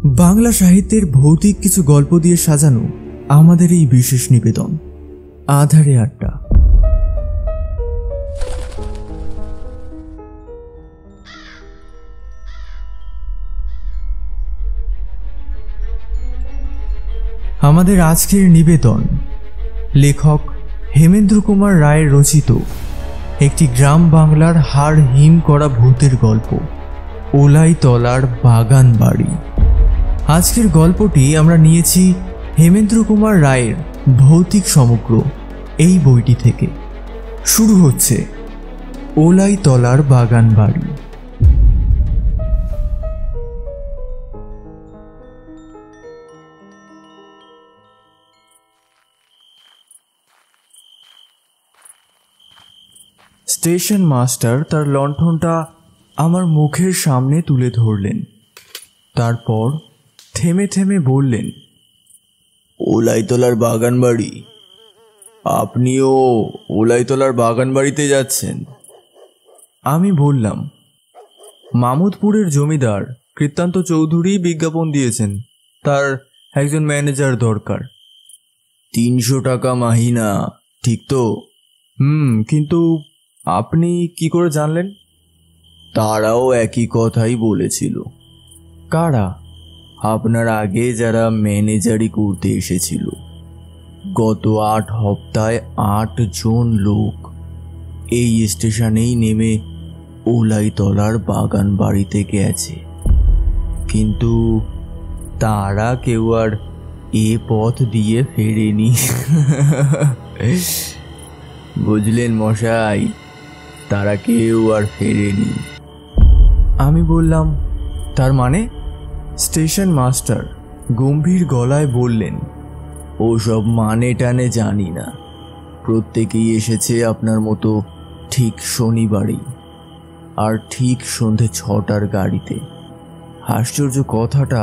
বাংলা সাহিত্যের ভৌতিক কিছু গল্প দিয়ে সাজানো আমাদের এই বিশেষ নিবেদন আধারে আড্ডা। আমাদের আজকের নিবেদন লেখক হেমেন্দ্র কুমার রায়ের রচিত একটি গ্রাম বাংলার হাড় হিম করা ভূতের গল্প, ওলাইতলার বাগান বাড়ি। আজকের গল্পটি আমরা নিয়েছি হেমেন্দ্র কুমার রায়ের ভৌতিক সমগ্র এই বইটি থেকে। শুরু হচ্ছে ওলাইতলার বাগান বাড়ি। স্টেশন মাস্টার তার লণ্ঠনটা আমার মুখের সামনে তুলে ধরলেন। তারপর থেমে থেমে বললেন, ওলাইতলার বাগান বাড়ি? আপনিও ওলাইতলার বাগান বাড়িতে যাচ্ছেন? আমি বললাম, মামুদপুরের জমিদার কৃত্তান্ত চৌধুরী বিজ্ঞাপন দিয়েছেন, তার একজন ম্যানেজার দরকার। 300 টাকা মাহিনা, ঠিক তো? কিন্তু আপনি কি করে জানলেন? তারাও একই কথাই বলেছিল। কারা? আপনার আগে যারা ম্যানেজারি করতে এসেছিল। গত 8 সপ্তাহে 8 জন লোক এই স্টেশনেই নেমে ওলাইতলার বাগান বাড়িতে গেছে, কিন্তু তারা কেউ আর এ পথ দিয়ে ফেরেনি। বুঝলেন মশাই, তারা কেউ আর ফেরেনি। আমি বললাম, তার মানে? স্টেশন মাস্টার গম্ভীর গলায় বললেন, ওসব মানে টানে জানি না, প্রত্যেকেই এসেছে আপনার মতো ঠিক শনিবারেই, আর ঠিক সন্ধে 6টার গাড়িতে। আশ্চর্য কথাটা,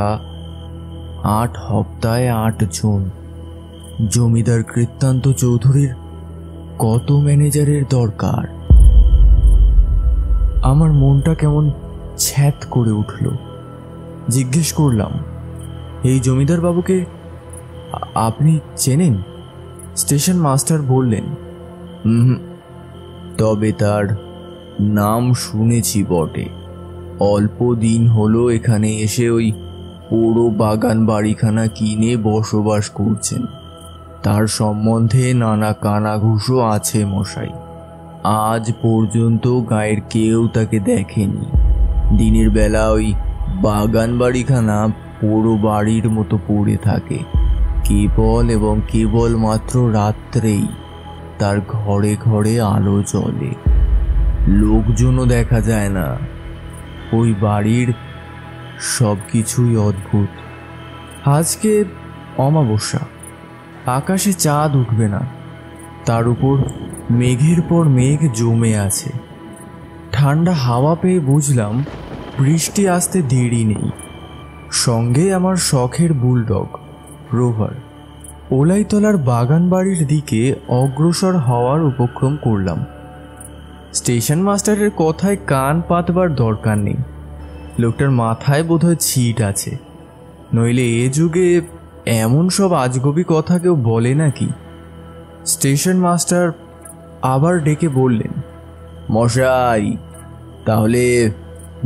8 সপ্তাহে 8 জন। জমিদার কৃত্তান্ত চৌধুরীর কত ম্যানেজারের দরকার? আমার মনটা কেমন ছ্যাঁত করে উঠল। জিজ্ঞেস করলাম, এই জমিদার বাবুকে আপনি চেনেন? স্টেশন মাস্টার বললেন, তবে তার নাম শুনেছি বটে। অল্প দিন হলো এখানে এসে ওই পুরো বাগান বাড়িখানা কিনে বসবাস করছেন। তার সম্বন্ধে নানা কানাঘুষো আছে মশাই। আজ পর্যন্ত গায়ের কেউ তাকে দেখেনি। দিনের বেলা ওই বাগান বাড়িখানা পুরো বাড়ির মতো পড়ে থাকে, কেবল এবং কেবল মাত্র রাত্রেই তার ঘরে ঘরে আলো জ্বলে। লোকজনও দেখা যায় না। ওই বাড়ির সব কিছুই অদ্ভুত। আজকে অমাবস্যা, আকাশে চাঁদ উঠবে না, তার উপর মেঘের পর মেঘ জমে আছে। ঠান্ডা হাওয়া পেয়ে বুঝলাম বৃষ্টি আসতে দেরি নেই। সঙ্গে আমার শখের বুলডগ রোভার। ওলাইতলার বাগান বাড়ির দিকে অগ্রসর হওয়ার উপক্রম করলাম। স্টেশন মাস্টারের কথায় কান পাতবার দরকার নেই। লোকটার মাথায় বোধহয় ছিট আছে, নইলে এ যুগে এমন সব আজগবি কথা কেউ বলে নাকি? স্টেশন মাস্টার আবার ডেকে বললেন, মশাই, তাহলে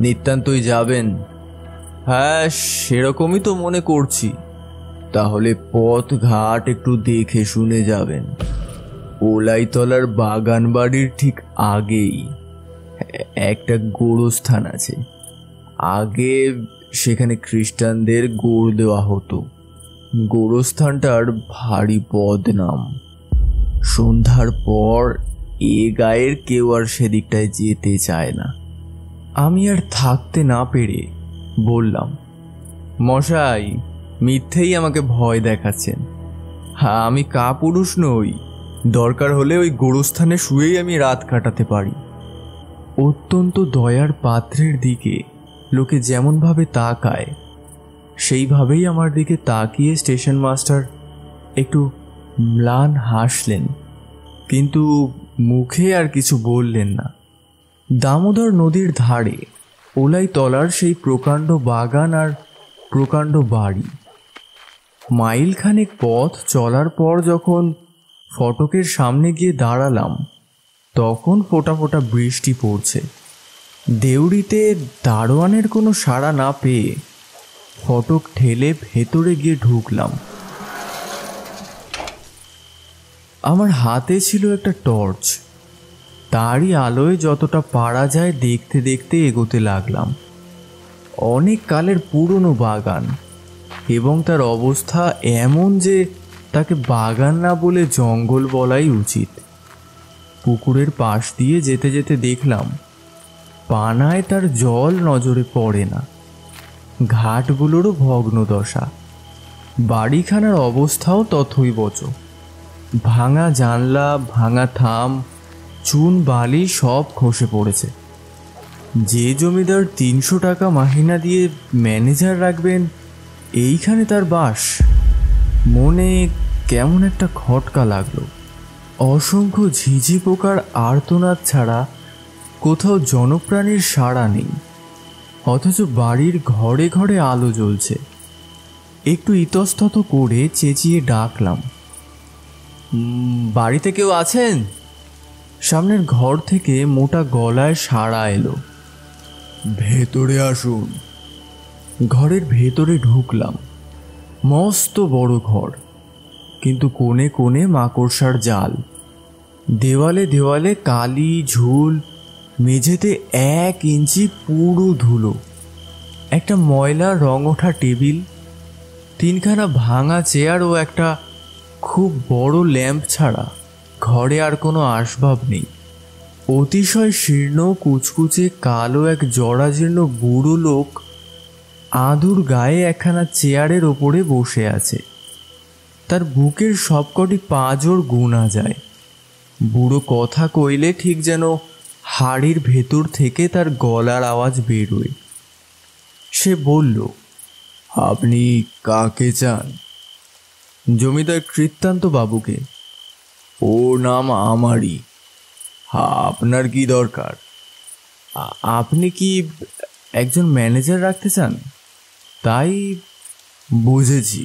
নিতান্তই যাবেন? হ্যাঁ, সেরকমই তো মনে করছি। তাহলে পথ ঘাট একটু দেখে শুনে যাবেন। ওলাইতলার বাগান বাড়ির ঠিক আগেই একটা গোরস্থান আছে। আগে সেখানে খ্রিস্টানদের গোর দেওয়া হতো। গোরস্থানটার ভারী বদনাম। সন্ধ্যার পর এ গায়ের কেউ আর সেদিকটায় যেতে চায় না। আমি আর থাকতে না পেরে বললাম, মশাই, মিথ্যেই আমাকে ভয় দেখাচ্ছেন। হ্যাঁ, আমি কাপুরুষ নই। দরকার হলে ওই গোরস্থানে শুয়েই আমি রাত কাটাতে পারি। অত্যন্ত দয়ার পাত্রের দিকে লোকে যেমনভাবে তাকায়, সেইভাবেই আমার দিকে তাকিয়ে স্টেশন মাস্টার একটু ম্লান হাসলেন, কিন্তু মুখে আর কিছু বললেন না। দামোদর নদীর ধারে ওলাইতলার সেই প্রকাণ্ড বাগান আর প্রকাণ্ড বাড়ি। মাইলখানেক পথ চলার পর যখন ফটকের সামনে গিয়ে দাঁড়ালাম, তখন ফোঁটা ফোঁটা বৃষ্টি পড়ছে। দেউড়িতে দারোয়ানের কোনো সাড়া না পেয়ে ফটক ঠেলে ভেতরে গিয়ে ঢুকলাম। আমার হাতে ছিল একটা টর্চ। তারই আলোয় যতটা পারা যায় দেখতে দেখতে এগোতে লাগলাম। অনেক কালের পুরনো বাগান, এবং তার অবস্থা এমন যে তাকে বাগান না বলে জঙ্গল বলাই উচিত। পুকুরের পাশ দিয়ে যেতে যেতে দেখলাম পানায় তার জল নজরে পড়ে না। ঘাটগুলোরও ভগ্নদশা। বাড়িখানার অবস্থাও তথৈবচ। ভাঙা জানলা, ভাঙা থাম, চুন বালি সব খসে পড়েছে। যে জমিদার 300 টাকা মাহিনা দিয়ে ম্যানেজার রাখবেন, এইখানে তার বাস। মনে কেমন একটা খটকা লাগলো। অসংখ্য ঝিঝি পোকার আর্তনাদ ছাড়া কোথাও জনপ্রাণীর সাড়া নেই, অথচ বাড়ির ঘরে ঘরে আলো জ্বলছে। একটু ইতস্তত করে চেঁচিয়ে ডাকলাম, বাড়িতে কেউ আছেন? সামনের ঘর থেকে মোটা গলায় সাড়া এলো, ভেতরে আসুন। ঘরের ভেতরে ঢুকলাম। মস্ত বড় ঘর, কিন্তু কোণে কোণে মাকড়সার জাল। দেওয়ালে দেওয়ালে কালি ঝুল, মেঝেতে 1 ইঞ্চি পুরো ধুলো। একটা ময়লা রং ওঠা টেবিল, 3খানা ভাঙা চেয়ার ও একটা খুব বড় ল্যাম্প ছাড়া ঘরে আর কোনো আসবাব নেই। অতিশয় শীর্ণ কুচকুচে কালো এক জরাজীর্ণ বুড়ো লোক আদুর গায়ে একখানা চেয়ারের ওপরে বসে আছে। তার বুকের সবকটি পাঁজর গোনা যায়। বুড়ো কথা কইলে ঠিক যেন হাড়ির ভেতর থেকে তার গলার আওয়াজ বেরোয়। সে বলল, আপনি কাকে চান? জমিদার কৃত্তান্ত বাবুকে। ও নাম আমারই। আপনার কি দরকার? আপনি কি একজন ম্যানেজার রাখতে চান? তাই। বুঝেছি,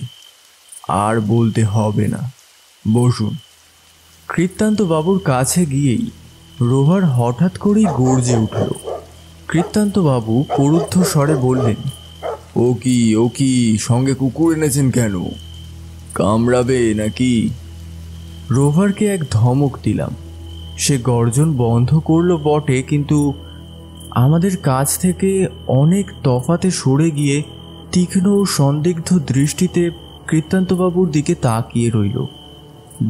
আর বলতে হবে না, বসুন। কৃত্তান্ত বাবুর কাছে গিয়েই রোভার হঠাৎ করেই গর্জে উঠল। কৃত্তান্ত বাবু প্ররুদ্ধ স্বরে বললেন, ও কি সঙ্গে কুকুর এনেছেন কেন? কামড়াবে নাকি? রোভারকে এক ধমক দিলাম। সে গর্জন বন্ধ করলো বটে, কিন্তু আমাদের কাছ থেকে অনেক তফাতে সরে গিয়ে তীক্ষ্ণ ও সন্দিগ্ধ দৃষ্টিতে কৃত্তান্তবাবুর দিকে তাকিয়ে রইল।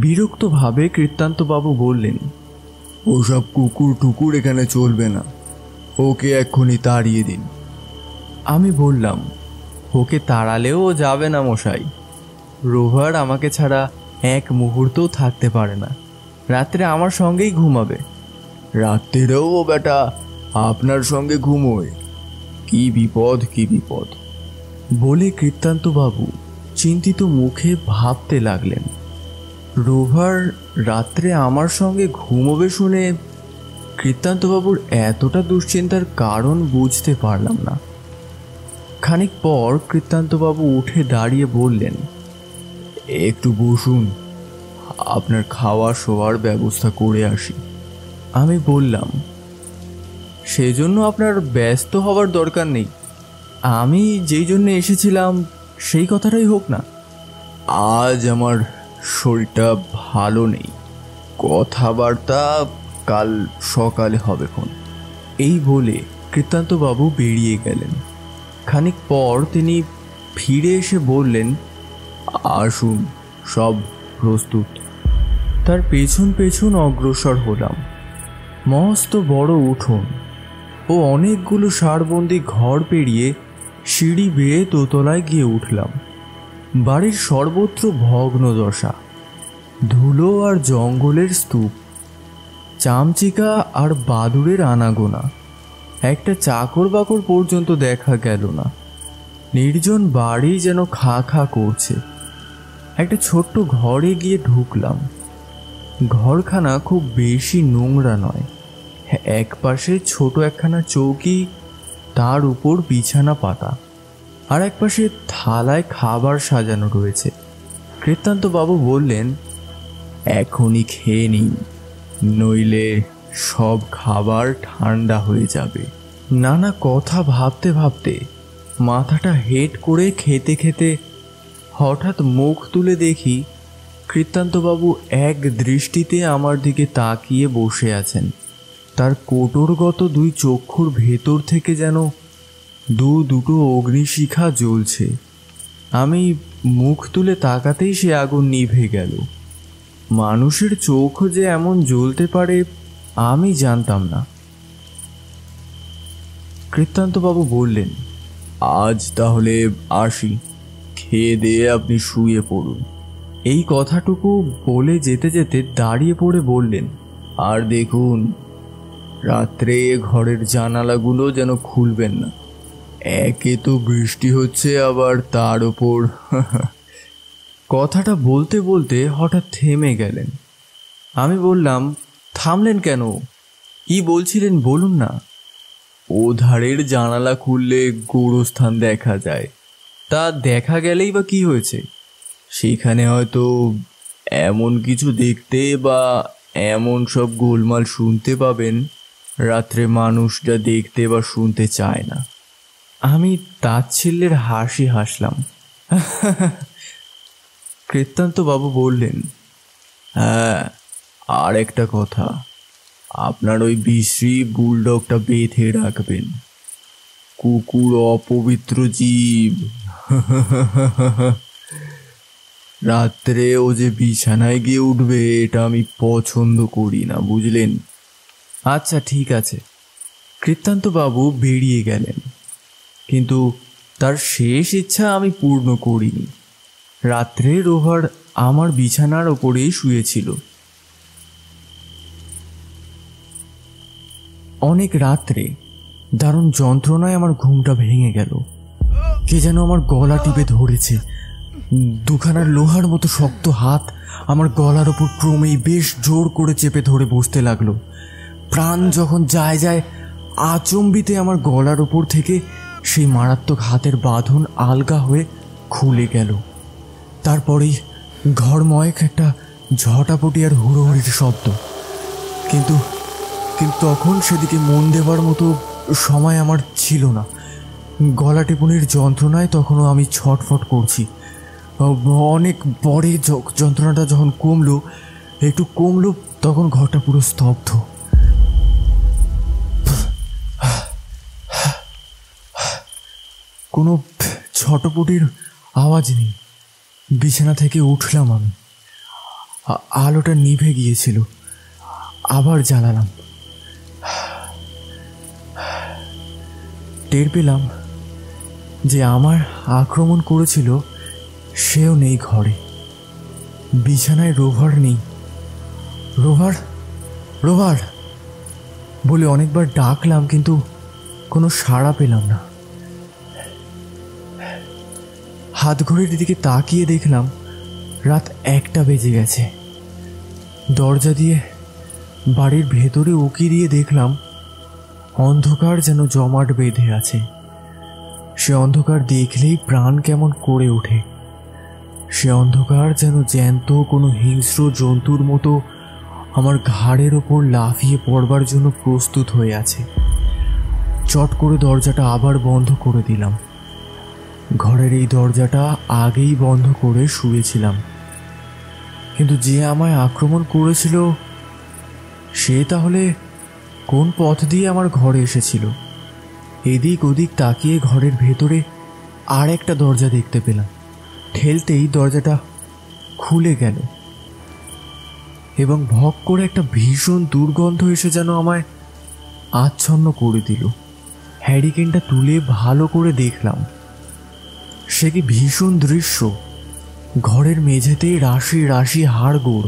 বিরক্তভাবে কৃত্তান্তবাবু বললেন, ওসব কুকুর টুকুর এখানে চলবে না, ওকে এক্ষুনি তাড়িয়ে দিন। আমি বললাম, ওকে তাড়ালেও ও যাবে না মশাই। রোভার আমাকে ছাড়া এক মুহূর্তও থাকতে পারে না। রাত্রে আমার সঙ্গেই ঘুমাবে। রাত্রেও ও বেটা আপনার সঙ্গে ঘুমোয়? কি বিপদ, কি বিপদ! বলে কৃত্তান্তবাবু চিন্তিত মুখে ভাবতে লাগলেন। রোভার রাত্রে আমার সঙ্গে ঘুমোবে শুনে কৃত্তান্তবাবুর এতটা দুশ্চিন্তার কারণ বুঝতে পারলাম না। খানিক পর কৃত্তান্তবাবু উঠে দাঁড়িয়ে বললেন, একটু বসুন, আপনার খাওয়া শোয়ার ব্যবস্থা করে আসি। আমি বললাম, সেজন্য আপনার ব্যস্ত হওয়ার দরকার নেই। আমি যেই জন্য এসেছিলাম সেই কথাটাই হোক না। আজ আমার শরীরটা ভালো নেই, কথাবার্তা কাল সকালে হবে খন। এই বলে কৃত্তান্তবাবু বেরিয়ে গেলেন। খানিক পর তিনি ফিরে এসে বললেন, আসুন, সব প্রস্তুত। তার পেছন পেছন অগ্রসর হলাম। মস্ত বড় উঠোন ও অনেকগুলো সারবন্দি ঘর পেরিয়ে সিঁড়ি বেয়ে দোতলায় গিয়ে উঠলাম। বাড়ির সর্বত্র ভগ্নদশা, ধুলো আর জঙ্গলের স্তূপ, চামচিকা আর বাদুড়ের আনাগোনা। একটা চাকর বাকর পর্যন্ত দেখা গেল না। নির্জন বাড়ি যেন খা খা করছে। একটা ছোট্ট ঘরে গিয়ে ঢুকলাম। ঘরখানা খুব বেশি নোংরা নয়। এক পাশে ছোট একখানা চৌকি, তার উপর বিছানা পাতা। আর এক পাশে থালায় খাবার সাজানো রয়েছে। কৃত্তান্ত বাবু বললেন, এখনই খেয়ে নিন, নইলে সব খাবার ঠান্ডা হয়ে যাবে। নানা কথা ভাবতে ভাবতে মাথাটা হেঁট করে খেতে খেতে হঠাৎ মুখ তুলে দেখি কৃত্তান্তবাবু এক দৃষ্টিতে আমার দিকে তাকিয়ে বসে আছেন। তার কোটরগত দুই চক্ষুর ভেতর থেকে যেন দুটো অগ্নিশিখা জ্বলছে। আমি মুখ তুলে তাকাতেই সে আগুন নিভে গেল। মানুষের চোখ যে এমন জ্বলতে পারে আমি জানতাম না। কৃত্তান্তবাবু বললেন, আজ তাহলে আসি, খেয়ে দিয়ে আপনি শুয়ে পড়ুন। এই কথাটুকু বলে যেতে যেতে দাঁড়িয়ে পড়ে বললেন, আর দেখুন, রাত্রে ঘরের জানালাগুলো যেন খুলবেন না। একে তো বৃষ্টি হচ্ছে, আবার তার ওপর কথাটা বলতে বলতে হঠাৎ থেমে গেলেন। আমি বললাম, থামলেন কেন? কি বলছিলেন বলুন না। ও ধারের জানালা খুললে গোরস্থান দেখা যায়। তা দেখা গেলেই বা কি হয়েছে? সেখানে হয়তো এমন কিছু দেখতে বা এমন সব গোলমাল শুনতে পাবেন রাত্রে মানুষটা দেখতে বা শুনতে চায় না। আমি তাচ্ছিল্যের হাসি হাসলাম। কৃত্তান্তবাবু বললেন, হ্যাঁ, আর একটা কথা, আপনার ওই বিশ্রী বুলডগটা বেঁধে রাখবেন। কুকুর অপবিত্র জীব। রাত্রে ও যে বিছানায় গিয়ে উঠবে, এটা আমি পছন্দ করি না, বুঝলেন? আচ্ছা ঠিক আছে। কৃত্তান্তবাবু বেরিয়ে গেলেন, কিন্তু তার শেষ ইচ্ছা আমি পূর্ণ করিনি। রাত্রে রোহার আমার বিছানার ওপরেই শুয়েছিল। অনেক রাত্রে দারুণ যন্ত্রণায় আমার ঘুমটা ভেঙে গেল। কে যেন আমার গলা টিপে ধরেছে। দুখানা লোহার মতো শক্ত হাত আমার গলার ওপর ক্রমেই বেশ জোর করে চেপে ধরে বসতে লাগলো। প্রাণ যখন যায় যায় আচম্বিতে আমার গলার ওপর থেকে সেই মারাত্মক হাতের বাঁধন আলগা হয়ে খুলে গেল। তারপরেই ঘরময় একটা ঝটাপটি আর হুড়োহুড়ির শব্দ। কিন্তু তখন সেদিকে মন দেবার মতো সময় আমার ছিল না। গলা টিপুনির যন্ত্রণায় তখনও আমি ছটফট করছি। অনেক পরে যন্ত্রণাটা যখন একটু কমলো, তখন ঘরটা পুরো স্তব্ধ। কোনো ছটপটির আওয়াজ নেই। বিছানা থেকে উঠলাম আমি। আলোটা নিভে গিয়েছিল, আবার জ্বালালাম। টের পেলাম যে আমার আক্রমণ করেছিল সেও নেই ঘরে। বিছানায় রোভার নেই। রোভার রোভার বলে অনেকবার ডাকলাম, কিন্তু কোনো সাড়া পেলাম না। হাত ঘড়ির দিকে তাকিয়ে দেখলাম রাত 1টা বেজে গেছে। দরজা দিয়ে বাড়ির ভেতরে উকি দিয়ে দেখলাম অন্ধকার যেন জমাট বেঁধে আছে। সে অন্ধকার দেখলেই প্রাণ কেমন করে ওঠে। সে অন্ধকার যেন জ্যান্ত কোনো হিংস্র জন্তুর মতো আমার ঘাড়ের ওপর লাফিয়ে পড়বার জন্য প্রস্তুত হয়ে আছে। চট করে দরজাটা আবার বন্ধ করে দিলাম। ঘরের এই দরজাটা আগেই বন্ধ করে শুয়েছিলাম, কিন্তু যে আমায় আক্রমণ করেছিল সে তাহলে কোন পথ দিয়ে আমার ঘরে এসেছিল? এদিক ওদিক তাকিয়ে ঘরের ভেতরে আর একটা দরজা দেখতে পেলাম। ঠেলতেই দরজাটা খুলে গেল এবং ভক করে একটা ভীষণ দুর্গন্ধ এসে যেন আমায় আচ্ছন্ন করে দিল। হ্যারিকেনটা তুলে ভালো করে দেখলাম। সে কি ভীষণ দৃশ্য! ঘরের মেঝেতে রাশি রাশি হাড়গোড়,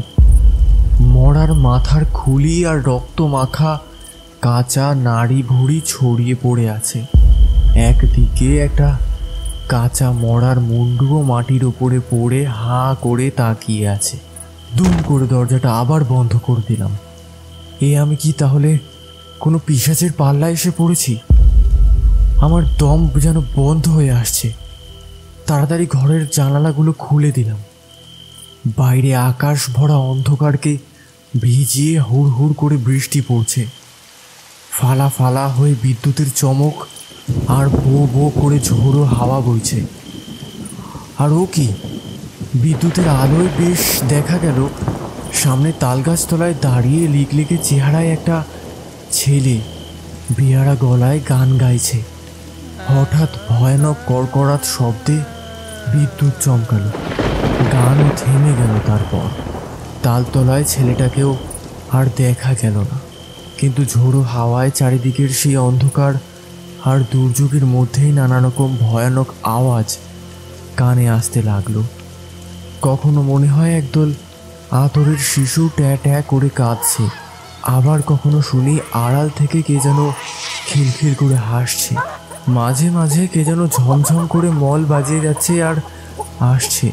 মরার মাথার খুলি আর রক্ত মাখা কাঁচা নাড়ি ভুড়ি ছড়িয়ে পড়ে আছে। একদিকে একটা কাঁচা মরার মুন্ডুও মাটির ওপরে পড়ে হাঁ করে তাকিয়ে আছে। দুম করে দরজাটা আবার বন্ধ করে দিলাম। আমি কি তাহলে কোনো পিশাচের পাল্লায় এসে পড়েছি? আমার দম যেন বন্ধ হয়ে আসছে। তাড়াতাড়ি ঘরের জানালাগুলো খুলে দিলাম। বাইরে আকাশ ভরা অন্ধকারকে ভিজিয়ে হুড় হুড় করে বৃষ্টি পড়ছে। ফালা ফালা হয়ে বিদ্যুতের চমক আর বো বো করে ঝোড়ো হাওয়া বইছে। আর ও কি, বিদ্যুতের আলোয় বেশ দেখা গেল সামনে তালগাছতলায় দাঁড়িয়ে লিকলিকে চেহারায় একটা ছেলে বেয়ারা গলায় গান গাইছে। হঠাৎ ভয়ানক কড়কড়াত শব্দে বিদ্যুৎ চমকালো, গানও থেমে গেল। তারপর তালতলায় ছেলেটাকেও আর দেখা গেল না। কিন্তু ঝোড়ো হাওয়ায় চারিদিকের সেই অন্ধকার আর দুর্যোগের মধ্যেই নানা রকম ভয়ানক আওয়াজ কানে আসতে লাগলো। কখনো মনে হয় একদল আতরের শিশু ট্যা ট্যা করে কাঁদছে, আবার কখনো শুনি আড়াল থেকে কে যেন খিলখিল করে হাসছে। মাঝে মাঝে কে যেন ঝমঝম করে মল বাজিয়ে যাচ্ছে আর আসছে,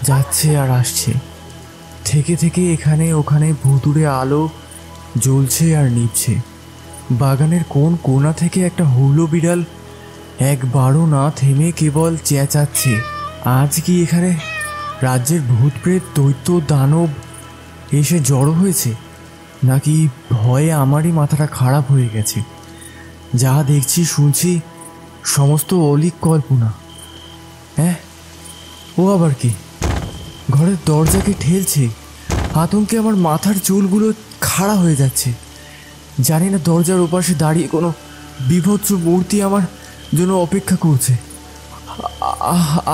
যাচ্ছে আর আসছে। থেকে থেকে এখানে ওখানে ভুতুড়ে আলো জ্বলছে আর নিভছে। বাগানের কোন কোণা থেকে একটা হুলো বিড়াল একবারও না থেমে কেবল চেঁচাচ্ছে। আজ কি এখানে রাজ্যের ভূতপ্রেত দৈত্য দানব এসে জড়ো হয়েছে, নাকি ভয়ে আমারই মাথাটা খারাপ হয়ে গেছে? যা দেখছি শুনছি সমস্ত অলীক কল্পনা। হ্যাঁ, ও আবার কি? ঘরের দরজাকে ঠেলছে। আতঙ্কে আমার মাথার চুলগুলো খাড়া হয়ে যাচ্ছে। জানি না দরজার ওপাশে দাঁড়িয়ে কোনো বিভৎস মূর্তি আমার জন্য অপেক্ষা করছে।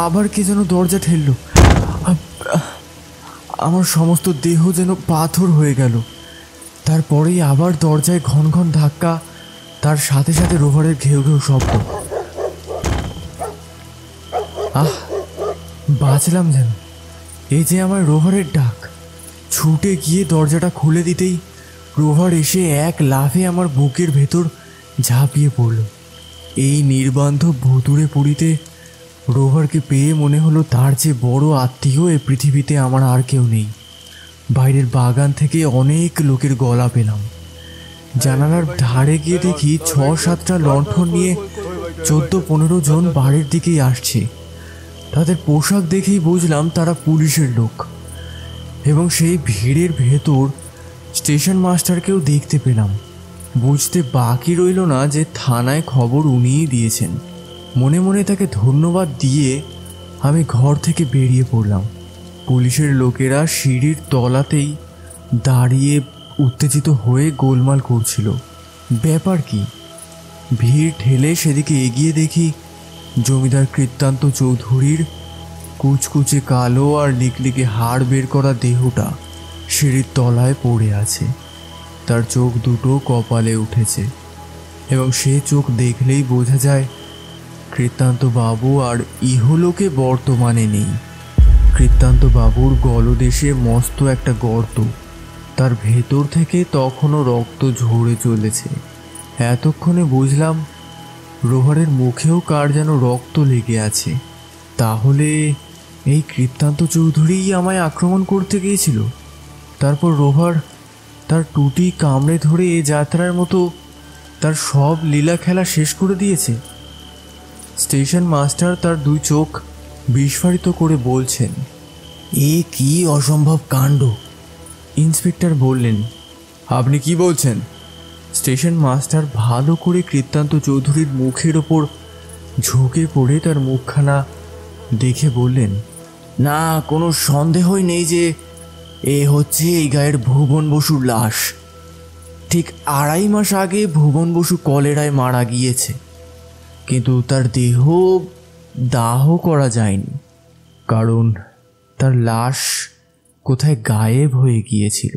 আবার কে যেন দরজা ঠেলল। আমার সমস্ত দেহ যেন পাথর হয়ে গেল। তারপরেই আবার দরজায় ঘন ঘন ধাক্কা, তার সাথে সাথে রোভারের ঘেউ ঘেউ শব্দ। বাঁচলাম যেন। এই যে আমার রোভারের ডাক। ছুটে গিয়ে দরজাটা খুলে দিতেই রোভার এসে এক লাফে আমার বুকের ভেতর ঝাঁপিয়ে পড়ল। এই নির্বান্ধব ভুতুড়ে পুরীতে রোভারকে পেয়ে মনে হলো তার যে বড় আত্মীয় এ পৃথিবীতে আমার আর কেউ নেই। বাইরের বাগান থেকে অনেক লোকের গলা পেলাম। জানালার ধারে গিয়ে দেখি ৬-৭টা লণ্ঠন নিয়ে ১৪-১৫ জন বাড়ির দিকেই আসছে। তাদের পোশাক দেখেই বুঝলাম তারা পুলিশের লোক। এবং সেই ভিড়ের ভেতর স্টেশন মাস্টারকেও দেখতে পেলাম। বুঝতে বাকি রইল না যে থানায় খবর উনিই দিয়েছেন। মনে মনে তাকে ধন্যবাদ দিয়ে আমি ঘর থেকে বেরিয়ে পড়লাম। পুলিশের লোকেরা সিঁড়ির তলাতেই দাঁড়িয়ে উত্তেজিত হয়ে গোলমাল করছিল। ব্যাপার কি? ভিড় ঠেলে সেদিকে এগিয়ে দেখি জমিদার কৃত্তান্ত চৌধুরীর কুচকুচে কালো আর লিকলিকে হাড় বের করা দেহটা সিঁড়ির তলায় পড়ে আছে। তার চোখ দুটো কপালে উঠেছে এবং সে চোখ দেখলেই বোঝা যায় কৃত্তান্ত বাবু আর ইহলোকে বর্তমানে নেই। কৃত্তান্ত বাবুর গলদেশে মস্ত একটা গর্ত, তার ভেতর থেকে তখনও রক্ত ঝরে চলেছে। এতক্ষণে বুঝলাম রোভারের মুখেও কার যেন রক্ত লেগে আছে। তাহলে এই কৃত্তান্ত চৌধুরীই আমায় আক্রমণ করতে গিয়েছিল। তারপর রোভার তার টুটি কামড়ে ধরে এ যাত্রার মতো তার সব লীলা খেলা শেষ করে দিয়েছে। স্টেশন মাস্টার তার দুই চোখ বিস্ফারিত করে বলছেন, এ কি অসম্ভব কাণ্ড। ইন্সপেক্টর বললেন, আপনি কি বলছেন? স্টেশন মাস্টার ভালো করে কৃত্তান্ত চৌধুরীর মুখের ওপর ঝুঁকে পড়ে তার মুখখানা দেখে বললেন, না, কোনো সন্দেহই নেই যে এ হচ্ছে এই গায়ের ভুবন বসুর লাশ। ঠিক ২.৫ মাস আগে ভুবন বসু কলেরায় মারা গিয়েছে, কিন্তু তার দেহ দাহ করা যায়নি, কারণ তার লাশ কোথায় গায়েব হয়ে গিয়েছিল।